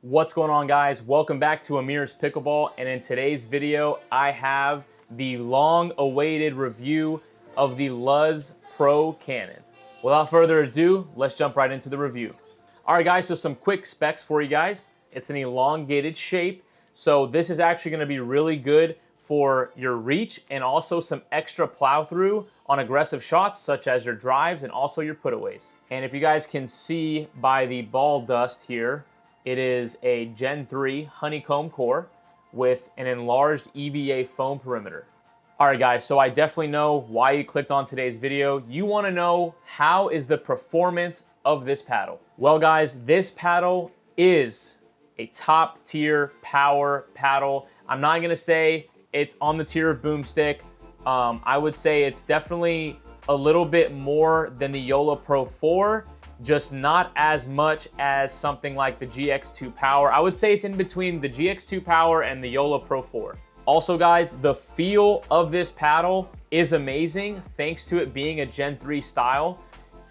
What's going on, guys? Welcome back to Amir's Pickleball, and in today's video I have the long-awaited review of the Luzz Pro Cannon. Without further ado, let's jump right into the review. Alright guys, so some quick specs for you guys. It's an elongated shape, so this is actually going to be really good for your reach and also some extra plow through on aggressive shots such as your drives and also your putaways. And if you guys can see by the ball dust here, it is a Gen 3 honeycomb core with an enlarged EVA foam perimeter. Alright guys, so I definitely know why you clicked on today's video. You want to know how is the performance of this paddle. Well guys, this paddle is a top tier power paddle. I'm not going to say it's on the tier of boomstick. I would say it's definitely a little bit more than the Yola Pro 4. Just not as much as something like the GX2 Power. I would say it's in between the GX2 Power and the Yola Pro 4. Also guys, the feel of this paddle is amazing thanks to it being a Gen 3 style.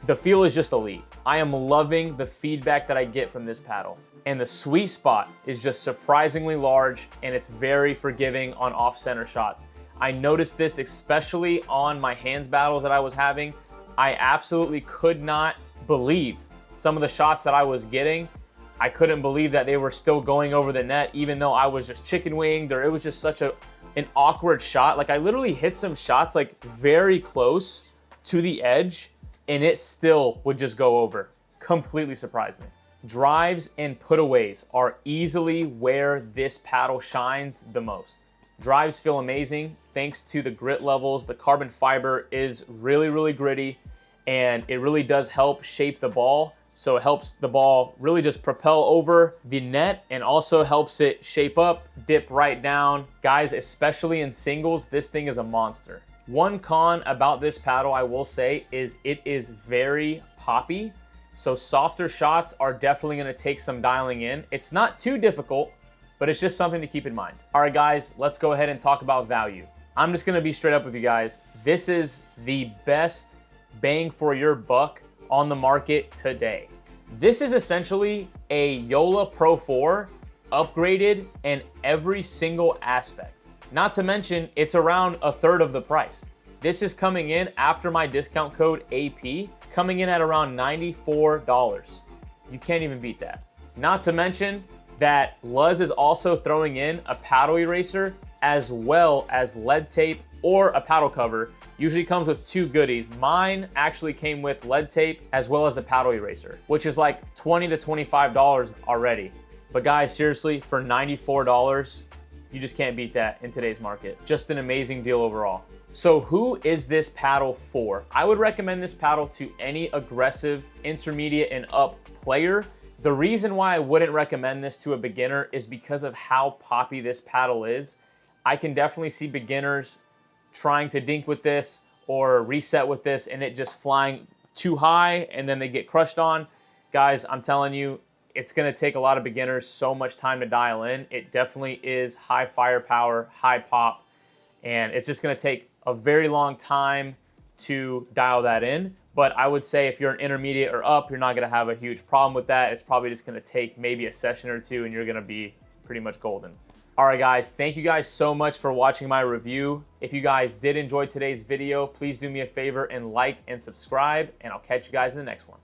The feel is just elite. I am loving the feedback that I get from this paddle. And the sweet spot is just surprisingly large, and it's very forgiving on off-center shots. I noticed this especially on my hands battles that I was having. I absolutely could not believe some of the shots that I was getting. I couldn't believe that they were still going over the net, even though I was just chicken winged, or it was just such an awkward shot. Like I literally hit some shots like very close to the edge and it still would just go over. Completely surprised me. Drives and putaways are easily where this paddle shines the most. Drives feel amazing thanks to the grit levels. The carbon fiber is really gritty, and it really does help shape the ball. So it helps the ball really just propel over the net and also helps it shape up, dip right down. Guys, especially in singles, this thing is a monster. One con about this paddle, I will say, is it is very poppy. So softer shots are definitely gonna take some dialing in. It's not too difficult, but it's just something to keep in mind. All right, guys, let's go ahead and talk about value. I'm just gonna be straight up with you guys. This is the best bang for your buck on the market today. This is essentially a Yola Pro 4 upgraded in every single aspect. Not to mention, it's around a third of the price. This is coming in after my discount code AP, coming in at around $94. You can't even beat that. Not to mention that Luzz is also throwing in a paddle eraser as well as lead tape or a paddle cover. Usually comes with two goodies. Mine actually came with lead tape as well as a paddle eraser, which is like $20 to $25 already. But guys, seriously, for $94, you just can't beat that in today's market. Just an amazing deal overall. So who is this paddle for? I would recommend this paddle to any aggressive, intermediate, and up player. The reason why I wouldn't recommend this to a beginner is because of how poppy this paddle is. I can definitely see beginners trying to dink with this or reset with this and it just flying too high and then they get crushed on. Guys, I'm telling you, it's gonna take a lot of beginners so much time to dial in. It definitely is high firepower, high pop, and it's just gonna take a very long time to dial that in. But I would say if you're an intermediate or up, you're not gonna have a huge problem with that. It's probably just gonna take maybe a session or two and you're gonna be pretty much golden. All right guys, thank you guys so much for watching my review. If you guys did enjoy today's video, please do me a favor and like and subscribe, and I'll catch you guys in the next one.